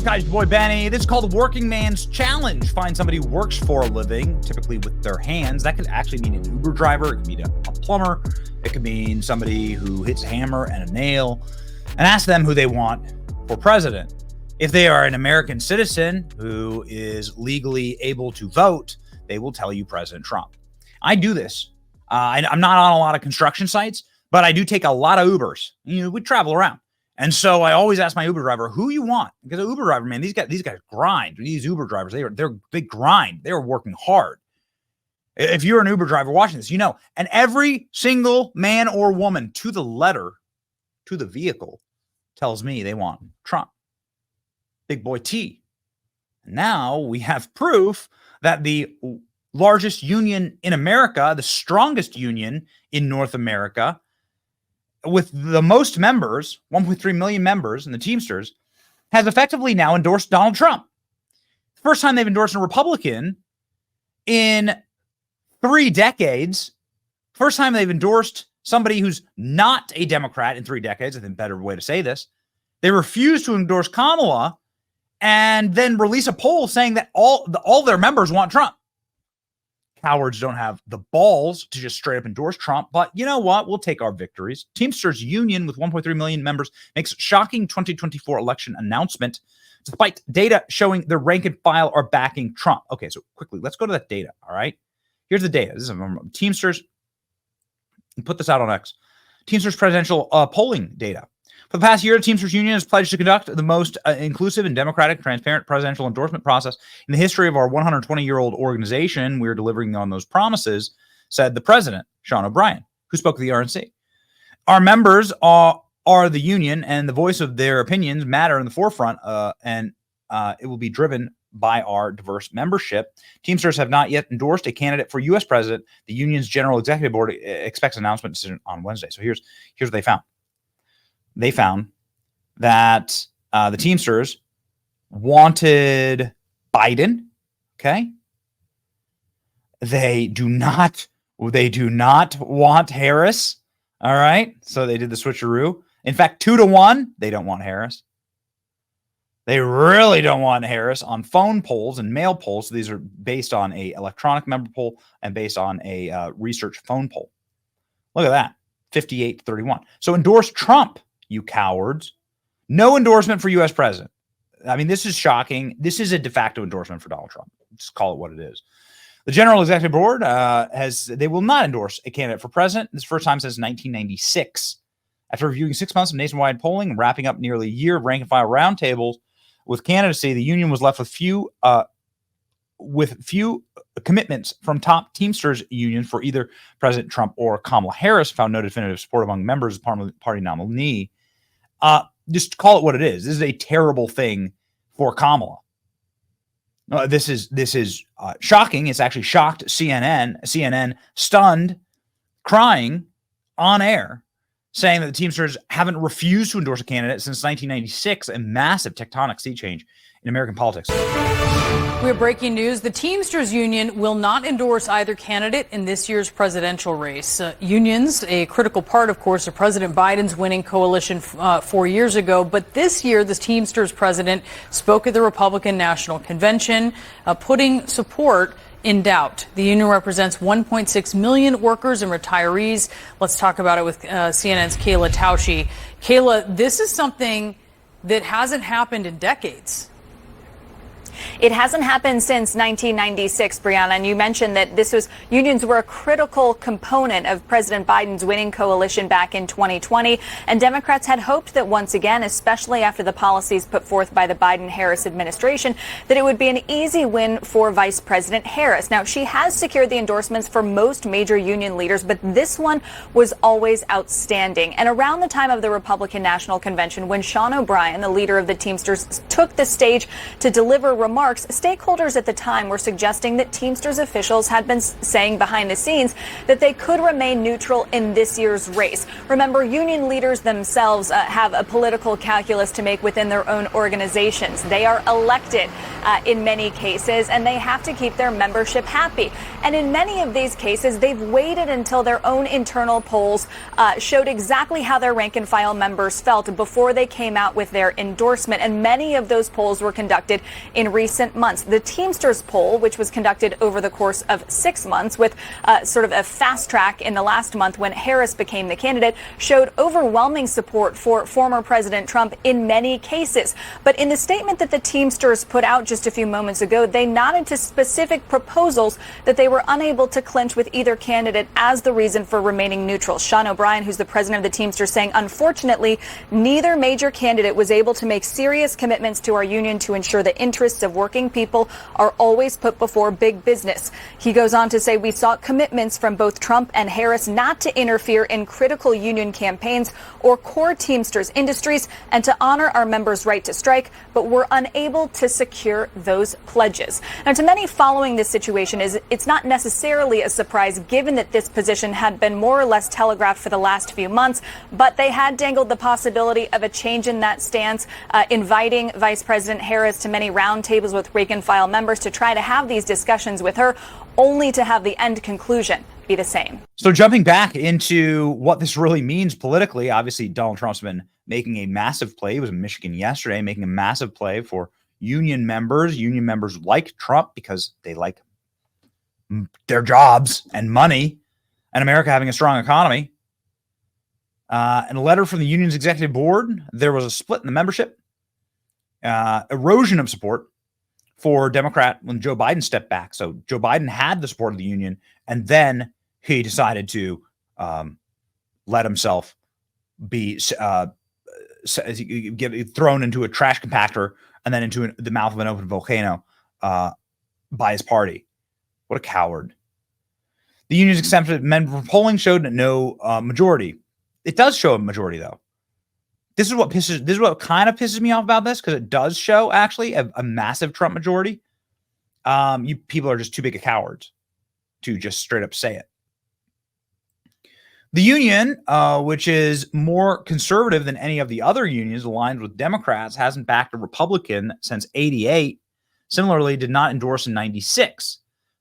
up, guys? Your boy Benny. This is called the Working Man's Challenge. Find somebody who works for a living, typically with their hands. That could actually mean an Uber driver. It could mean a plumber. It could mean somebody who hits a hammer and a nail. And ask them who they want for president. If they are an American citizen who is legally able to vote, they will tell you President Trump. I do this. I'm not on a lot of construction sites, but I do take a lot of Ubers. We travel around. And so I always ask my Uber driver who you want, because an Uber driver, man, these guys grind. These Uber drivers, they grind. They are working hard. If you're an Uber driver watching this, and every single man or woman to the letter, to the vehicle, tells me they want Trump. Big boy T. Now we have proof that the largest union in America, the strongest union in North America, with the most members, 1.3 million members in the Teamsters, has effectively now endorsed Donald Trump. First time they've endorsed a Republican in 3 decades. First time they've endorsed somebody who's not a Democrat in 3 decades. I think a better way to say this. They refuse to endorse Kamala and then release a poll saying that all their members want Trump. Cowards don't have the balls to just straight up endorse Trump, but you know what? We'll take our victories. Teamsters Union with 1.3 million members makes shocking 2024 election announcement despite data showing their rank and file are backing Trump. Okay, so quickly, let's go to that data, all right? Here's the data. This is Teamsters. Put this out on X. Teamsters presidential polling data. For the past year, the Teamsters Union has pledged to conduct the most inclusive and democratic, transparent presidential endorsement process in the history of our 120-year-old organization. We're delivering on those promises, said the president, Sean O'Brien, who spoke to the RNC. Our members are the union, and the voice of their opinions matter in the forefront, and it will be driven by our diverse membership. Teamsters have not yet endorsed a candidate for U.S. president. The union's general executive board expects an announcement decision on Wednesday. So here's what they found. They found that the Teamsters wanted Biden. Okay. They do not want Harris. All right. So they did the switcheroo. In fact, 2-1, they don't want Harris. They really don't want Harris on phone polls and mail polls. So these are based on a electronic member poll and based on a research phone poll. Look at that. 58-31. So endorse Trump, you cowards. No endorsement for U.S. president. I mean, this is shocking. This is a de facto endorsement for Donald Trump. Just call it what it is. The General Executive Board they will not endorse a candidate for president. This is the first time since 1996. After reviewing 6 months of nationwide polling and wrapping up nearly a year of rank and file roundtables with candidacy, the union was left with few commitments from top Teamsters unions for either President Trump or Kamala Harris. Found no definitive support among members of the party nominee. Just call it what it is. This is a terrible thing for Kamala. This is shocking. It's actually shocked CNN. CNN stunned, crying on air, saying that the Teamsters haven't refused to endorse a candidate since 1996, a massive tectonic sea change in American politics. We're breaking news. The Teamsters Union will not endorse either candidate in this year's presidential race. Unions, a critical part, of course, of President Biden's winning coalition 4 years ago. But this year, the Teamsters president spoke at the Republican National Convention, putting support in doubt. The union represents 1.6 million workers and retirees. Let's talk about it with CNN's Kayla Tausche. Kayla, this is something that hasn't happened in decades. It hasn't happened since 1996, Brianna, and you mentioned that unions were a critical component of President Biden's winning coalition back in 2020, and Democrats had hoped that once again, especially after the policies put forth by the Biden-Harris administration, that it would be an easy win for Vice President Harris. Now, she has secured the endorsements for most major union leaders, but this one was always outstanding. And around the time of the Republican National Convention, when Sean O'Brien, the leader of the Teamsters, took the stage to deliver remarks remarks, stakeholders at the time were suggesting that Teamsters officials had been saying behind the scenes that they could remain neutral in this year's race. Remember, union leaders themselves have a political calculus to make within their own organizations. They are elected in many cases, and they have to keep their membership happy. And in many of these cases, they've waited until their own internal polls showed exactly how their rank and file members felt before they came out with their endorsement. And many of those polls were conducted in recent months. The Teamsters poll, which was conducted over the course of 6 months with sort of a fast track in the last month when Harris became the candidate, showed overwhelming support for former President Trump in many cases. But in the statement that the Teamsters put out just a few moments ago, they nodded to specific proposals that they were unable to clinch with either candidate as the reason for remaining neutral. Sean O'Brien, who's the president of the Teamsters, saying, unfortunately, neither major candidate was able to make serious commitments to our union to ensure the interests of working people are always put before big business. He goes on to say, we sought commitments from both Trump and Harris not to interfere in critical union campaigns or core Teamsters industries and to honor our members' right to strike, but were unable to secure those pledges. Now, to many following this situation, it's not necessarily a surprise given that this position had been more or less telegraphed for the last few months, but they had dangled the possibility of a change in that stance, inviting Vice President Harris to many roundtables with rank and file members to try to have these discussions with her, only to have the end conclusion be the same. So jumping back into what this really means politically, obviously Donald Trump's been making a massive play. He was in Michigan yesterday, making a massive play for union members like Trump because they like their jobs and money and America having a strong economy. In a letter from the union's executive board, there was a split in the membership, erosion of support for Democrat when Joe Biden stepped back. So Joe Biden had the support of the union, and then he decided to let himself be thrown into a trash compactor and then into the mouth of an open volcano by his party. What a coward. The union's accepted member polling showed no majority. It does show a majority, though. This is what kind of pisses me off about this, because it does show actually a massive Trump majority. You people are just too big of cowards to just straight up say it. The union, which is more conservative than any of the other unions aligned with Democrats, hasn't backed a Republican since '88. Similarly, did not endorse in '96.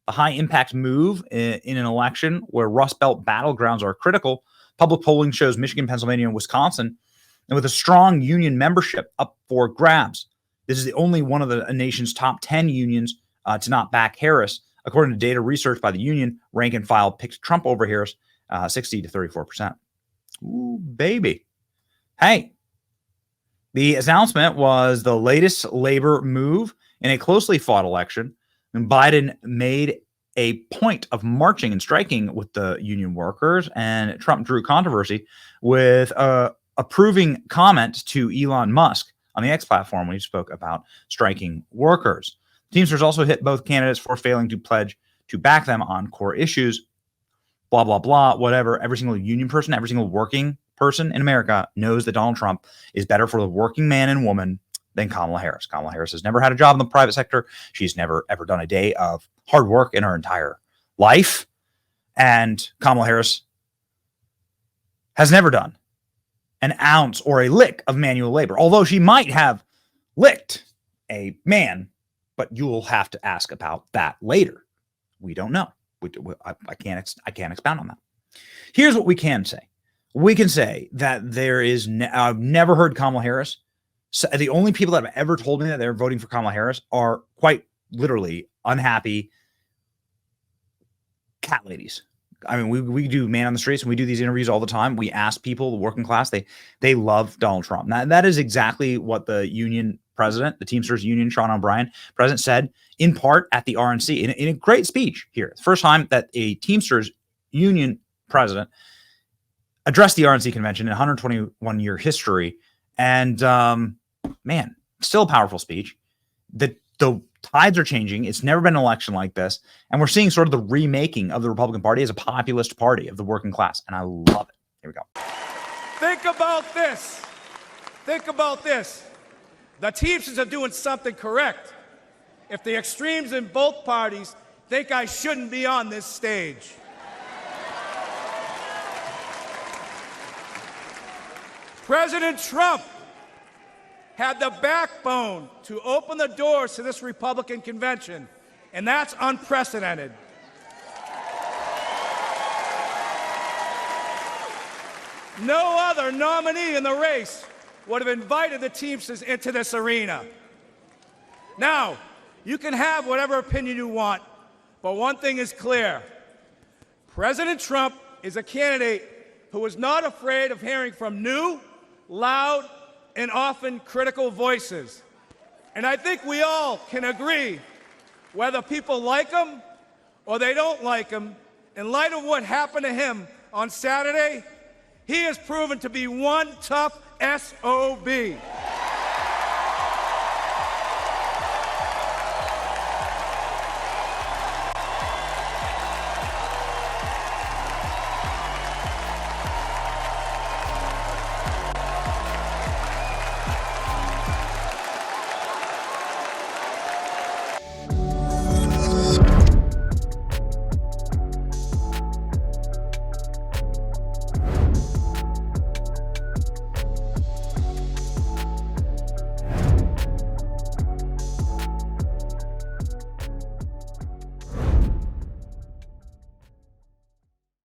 A high impact move in an election where Rust Belt battlegrounds are critical. Public polling shows Michigan, Pennsylvania, and Wisconsin, and with a strong union membership up for grabs. This is the only one of the nation's top 10 unions to not back Harris. According to data research by the union, rank and file picked Trump over Harris, 60 to 34%. Ooh, baby. Hey, the announcement was the latest labor move in a closely fought election, and Biden made a point of marching and striking with the union workers, and Trump drew controversy with approving comment to Elon Musk on the X platform when he spoke about striking workers. Teamsters also hit both candidates for failing to pledge to back them on core issues. Blah, blah, blah, whatever. Every single union person, every single working person in America knows that Donald Trump is better for the working man and woman than Kamala Harris. Kamala Harris has never had a job in the private sector. She's never, ever done a day of hard work in her entire life. And Kamala Harris has never done an ounce or a lick of manual labor, although she might have licked a man, but you'll have to ask about that later. We don't know. I can't expound on that. Here's what we can say. We can say that there is, I've never heard Kamala Harris. So the only people that have ever told me that they're voting for Kamala Harris are quite literally unhappy cat ladies. I mean, we do man on the streets and we do these interviews all the time. We ask people, the working class, they love Donald Trump. That is exactly what the union president, the Teamsters union, Sean O'Brien, president, said in part at the RNC in a great speech here. The first time that a Teamsters union president addressed the RNC convention in 121-year history. And man, still a powerful speech. The tides are changing. It's never been an election like this. And we're seeing sort of the remaking of the Republican Party as a populist party of the working class. And I love it. Here we go. Think about this. Think about this. The Teamsters are doing something correct. if the extremes in both parties think I shouldn't be on this stage. President Trump had the backbone to open the doors to this Republican convention, and that's unprecedented. No other nominee in the race would have invited the Teamsters into this arena. Now, you can have whatever opinion you want, but one thing is clear. President Trump is a candidate who is not afraid of hearing from new, loud, and often critical voices. And I think we all can agree, whether people like him or they don't like him, in light of what happened to him on Saturday, he has proven to be one tough SOB.